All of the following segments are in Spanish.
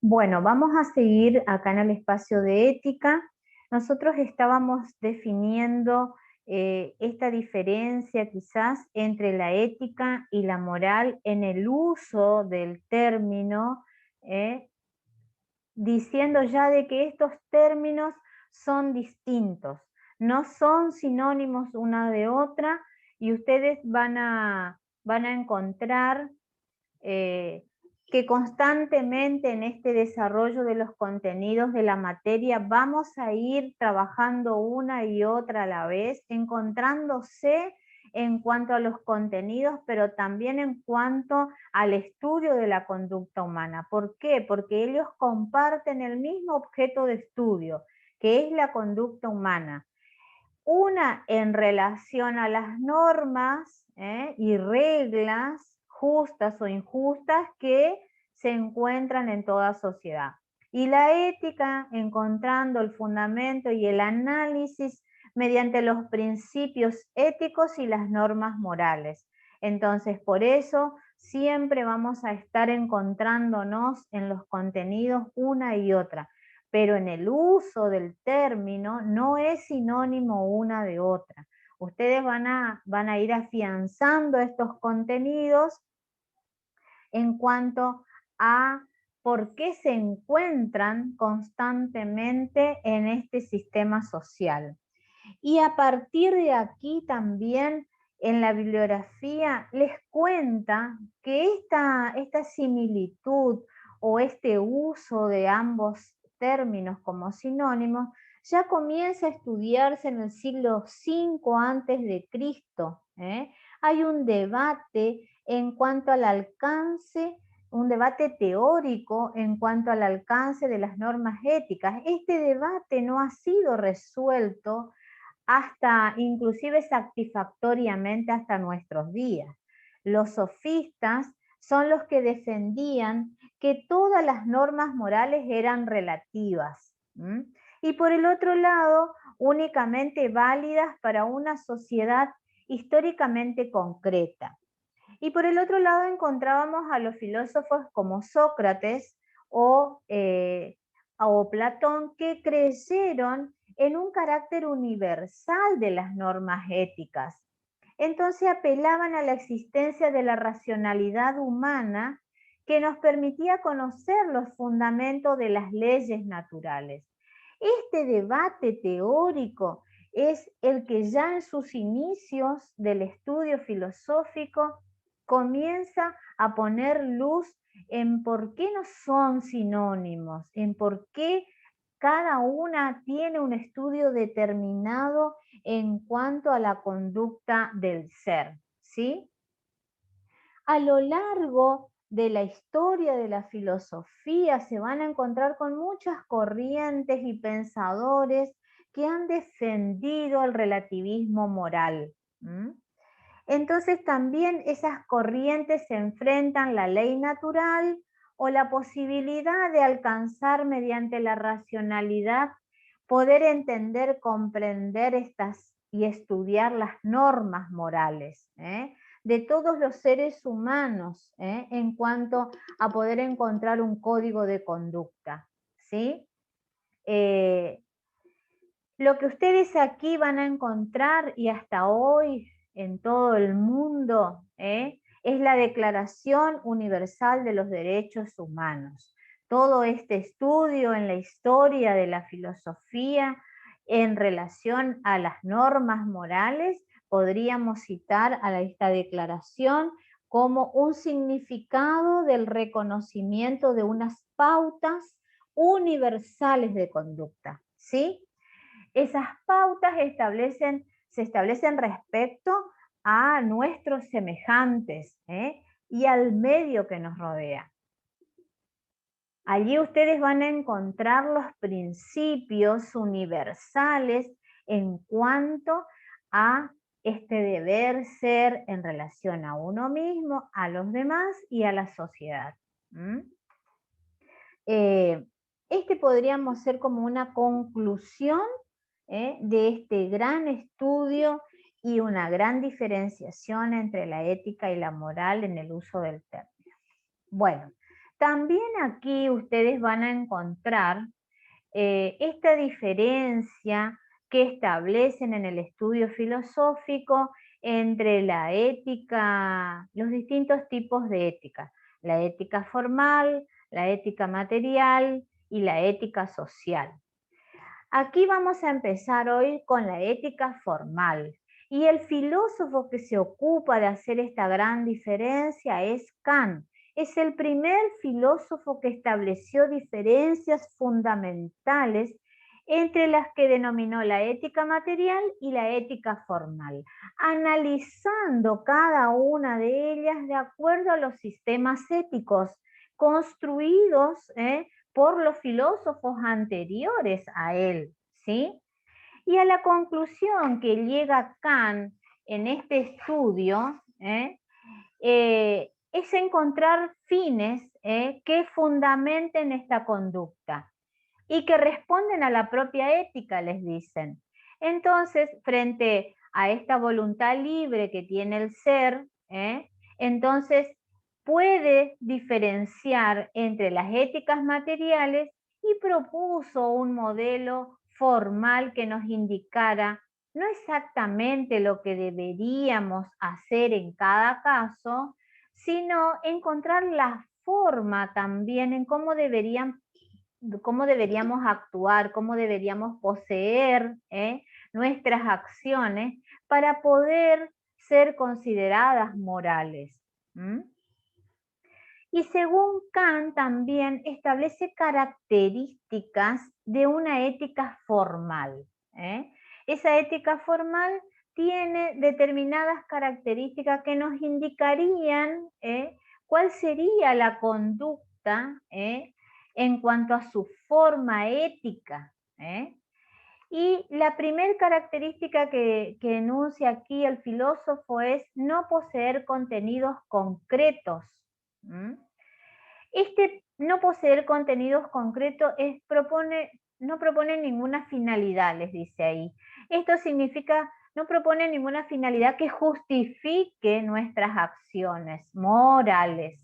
Bueno, vamos a seguir acá en el espacio de ética. Nosotros estábamos definiendo esta diferencia quizás entre la ética y la moral en el uso del término, eh, diciendo ya de que estos términos son distintos, no son sinónimos una de otra, y ustedes van a encontrar eh, que constantemente en este desarrollo de los contenidos de la materia vamos a ir trabajando una y otra a la vez, encontrándose en cuanto a los contenidos, pero también en cuanto al estudio de la conducta humana. ¿Por qué? Porque ellos comparten el mismo objeto de estudio, que es la conducta humana. Una en relación a las normas y reglas justas o injustas que se encuentran en toda sociedad. Y la ética encontrando el fundamento y el análisis mediante los principios éticos y las normas morales. Entonces, por eso siempre vamos a estar encontrándonos en los contenidos una y otra, pero en el uso del término no es sinónimo una de otra. Ustedes van a ir afianzando estos contenidos en cuanto a por qué se encuentran constantemente en este sistema social. Y a partir de aquí también en la bibliografía les cuenta que esta similitud o este uso de ambos términos como sinónimos ya comienza a estudiarse en el siglo V antes de Cristo. Hay un debate en cuanto al alcance, un debate teórico en cuanto al alcance de las normas éticas. Este debate no ha sido resuelto hasta inclusive satisfactoriamente hasta nuestros días. Los sofistas son los que defendían que todas las normas morales eran relativas, y por el otro lado, únicamente válidas para una sociedad históricamente concreta. Y por el otro lado encontrábamos a los filósofos como Sócrates o Platón, que creyeron en un carácter universal de las normas éticas. Entonces apelaban a la existencia de la racionalidad humana que nos permitía conocer los fundamentos de las leyes naturales. Este debate teórico es el que ya en sus inicios del estudio filosófico comienza a poner luz en por qué no son sinónimos, en por qué cada una tiene un estudio determinado en cuanto a la conducta del ser, ¿sí? A lo largo de la historia de la filosofía se van a encontrar con muchas corrientes y pensadores que han defendido el relativismo moral. Entonces también esas corrientes se enfrentan la ley natural o la posibilidad de alcanzar mediante la racionalidad, poder entender, comprender estas y estudiar las normas morales de todos los seres humanos en cuanto a poder encontrar un código de conducta, ¿sí? Lo que ustedes aquí van a encontrar y hasta hoy en todo el mundo es la Declaración Universal de los Derechos Humanos. Todo este estudio en la historia de la filosofía en relación a las normas morales, podríamos citar a esta declaración como un significado del reconocimiento de unas pautas universales de conducta, ¿sí? Esas pautas se establecen respecto a nuestros semejantes y al medio que nos rodea. Allí ustedes van a encontrar los principios universales en cuanto a este deber ser en relación a uno mismo, a los demás y a la sociedad. Este podríamos ser como una conclusión de este gran estudio y una gran diferenciación entre la ética y la moral en el uso del término. Bueno, También aquí ustedes van a encontrar esta diferencia que establecen en el estudio filosófico entre la ética, los distintos tipos de ética, la ética formal, la ética material y la ética social. Aquí vamos a empezar hoy con la ética formal. Y el filósofo que se ocupa de hacer esta gran diferencia es Kant. Es el primer filósofo que estableció diferencias fundamentales entre las que denominó la ética material y la ética formal, analizando cada una de ellas de acuerdo a los sistemas éticos construidos por los filósofos anteriores a él, ¿sí? Y a la conclusión que llega Kant en este estudio es encontrar fines que fundamenten esta conducta y que responden a la propia ética, les dicen. Entonces, frente a esta voluntad libre que tiene el ser, entonces puede diferenciar entre las éticas materiales y propuso un modelo formal que nos indicara no exactamente lo que deberíamos hacer en cada caso, sino encontrar la forma también en cómo deberíamos actuar, cómo deberíamos poseer nuestras acciones para poder ser consideradas morales. Y según Kant también establece características de una ética formal. Esa ética formal tiene determinadas características que nos indicarían cuál sería la conducta en cuanto a su forma ética. Y la primera característica que enuncia aquí el filósofo es no poseer contenidos concretos. Este no poseer contenidos concretos no propone ninguna finalidad, les dice ahí. Esto significa no propone ninguna finalidad que justifique nuestras acciones morales.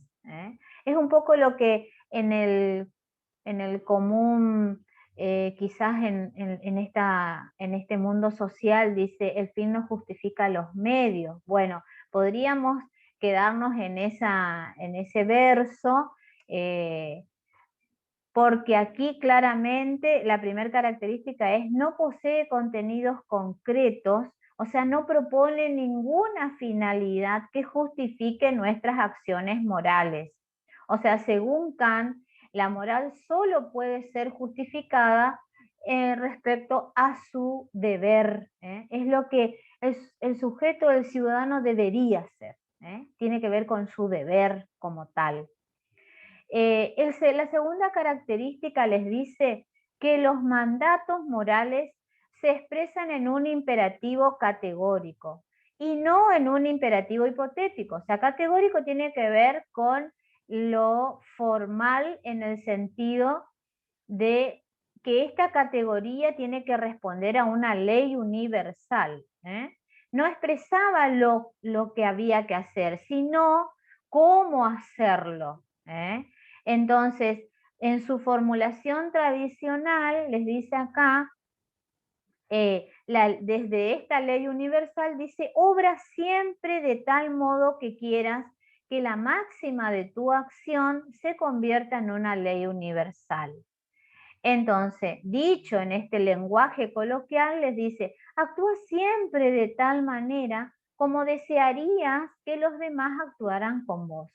Es un poco lo que en el común, quizás en este mundo social, dice, el fin no justifica los medios. Bueno, podríamos quedarnos en ese verso, porque aquí claramente la primera característica es no posee contenidos concretos, o sea, no propone ninguna finalidad que justifique nuestras acciones morales. O sea, según Kant, la moral solo puede ser justificada respecto a su deber. Es lo que el sujeto, el ciudadano debería ser. Tiene que ver con su deber como tal. La segunda característica les dice que los mandatos morales se expresan en un imperativo categórico y no en un imperativo hipotético. O sea, categórico tiene que ver con lo formal en el sentido de que esta categoría tiene que responder a una ley universal. No expresaba lo que había que hacer, sino cómo hacerlo. Entonces, en su formulación tradicional, les dice acá, desde esta ley universal, dice, obra siempre de tal modo que quieras que la máxima de tu acción se convierta en una ley universal. Entonces, dicho en este lenguaje coloquial, les dice, actúa siempre de tal manera como desearías que los demás actuaran con vos,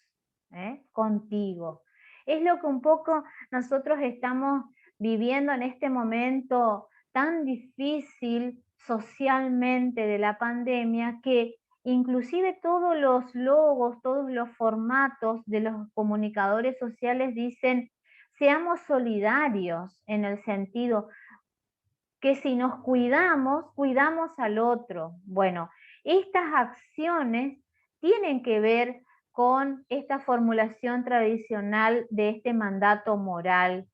contigo. Es lo que un poco nosotros estamos viviendo en este momento tan difícil socialmente de la pandemia, que inclusive todos los logos, todos los formatos de los comunicadores sociales dicen, seamos solidarios en el sentido que si nos cuidamos, cuidamos al otro. Bueno, estas acciones tienen que ver con esta formulación tradicional de este mandato moral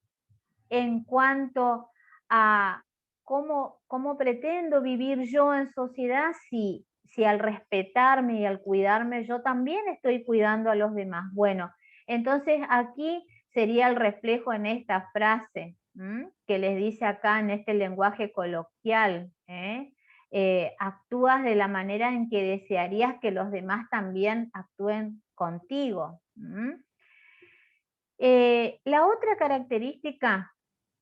en cuanto a cómo pretendo vivir yo en sociedad si al respetarme y al cuidarme yo también estoy cuidando a los demás. Bueno, entonces aquí sería el reflejo en esta frase que les dice acá en este lenguaje coloquial. Actúas de la manera en que desearías que los demás también actúen contigo. La otra característica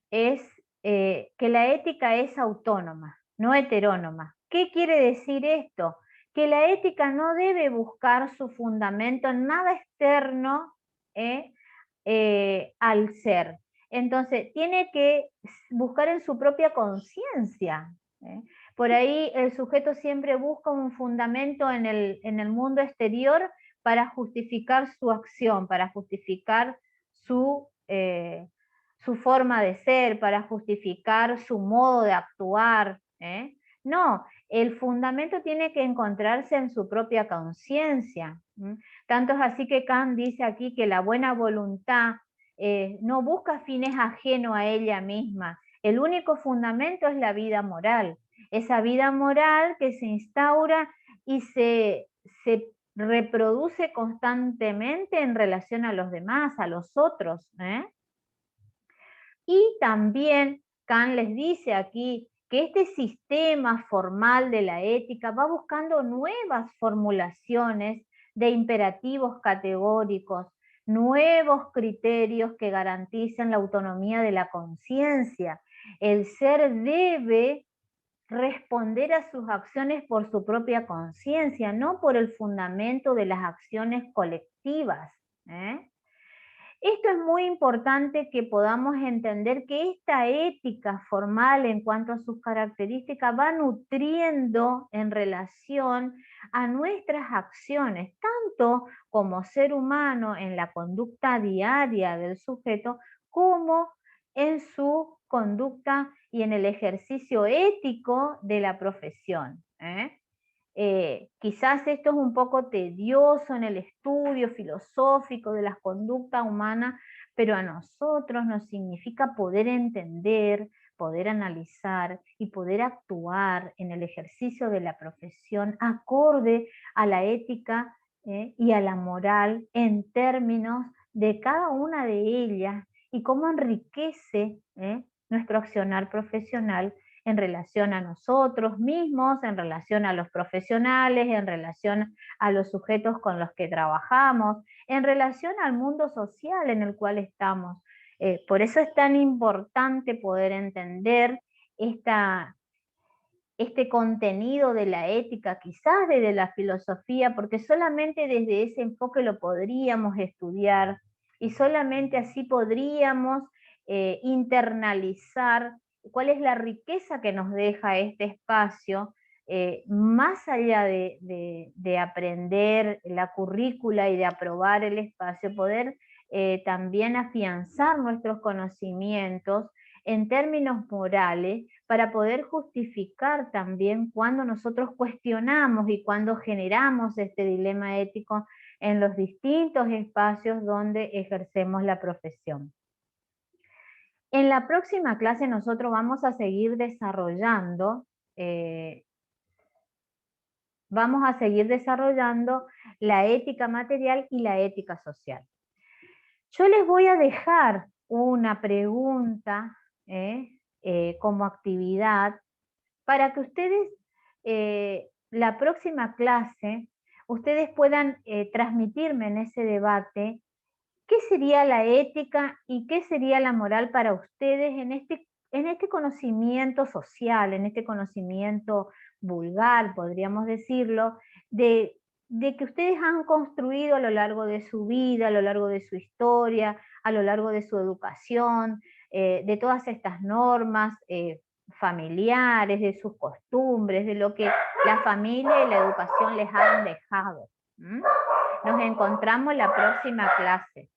es que la ética es autónoma, no heterónoma. ¿Qué quiere decir esto? Que la ética no debe buscar su fundamento en nada externo al ser. Entonces, tiene que buscar en su propia conciencia. Por ahí el sujeto siempre busca un fundamento en el mundo exterior para justificar su acción, para justificar su forma de ser, para justificar su modo de actuar. No, el fundamento tiene que encontrarse en su propia conciencia. Tanto es así que Kant dice aquí que la buena voluntad no busca fines ajenos a ella misma. El único fundamento es la vida moral. Esa vida moral que se instaura y se reproduce constantemente en relación a los demás, a los otros. Y también Kant les dice aquí que este sistema formal de la ética va buscando nuevas formulaciones de imperativos categóricos, nuevos criterios que garanticen la autonomía de la conciencia. El ser debe responder a sus acciones por su propia conciencia, no por el fundamento de las acciones colectivas. Esto es muy importante que podamos entender que esta ética formal en cuanto a sus características va nutriendo en relación a nuestras acciones, tanto como ser humano en la conducta diaria del sujeto, como en su conducta y en el ejercicio ético de la profesión. Quizás esto es un poco tedioso en el estudio filosófico de las conductas humanas, pero a nosotros nos significa poder entender, poder analizar y poder actuar en el ejercicio de la profesión acorde a la ética y a la moral en términos de cada una de ellas y cómo enriquece nuestro accionar profesional en relación a nosotros mismos, en relación a los profesionales, en relación a los sujetos con los que trabajamos, en relación al mundo social en el cual estamos. Por eso es tan importante poder entender este contenido de la ética, quizás desde la filosofía, porque solamente desde ese enfoque lo podríamos estudiar y solamente así podríamos internalizar cuál es la riqueza que nos deja este espacio, más allá de aprender la currícula y de aprobar el espacio, poder también afianzar nuestros conocimientos en términos morales para poder justificar también cuando nosotros cuestionamos y cuando generamos este dilema ético en los distintos espacios donde ejercemos la profesión. En la próxima clase nosotros vamos a seguir desarrollando la ética material y la ética social. Yo les voy a dejar una pregunta como actividad para que ustedes la próxima clase ustedes puedan transmitirme en ese debate qué sería la ética y qué sería la moral para ustedes en este conocimiento social, en este conocimiento vulgar, podríamos decirlo, de que ustedes han construido a lo largo de su vida, a lo largo de su historia, a lo largo de su educación, de todas estas normas familiares, de sus costumbres, de lo que la familia y la educación les han dejado. Nos encontramos en la próxima clase.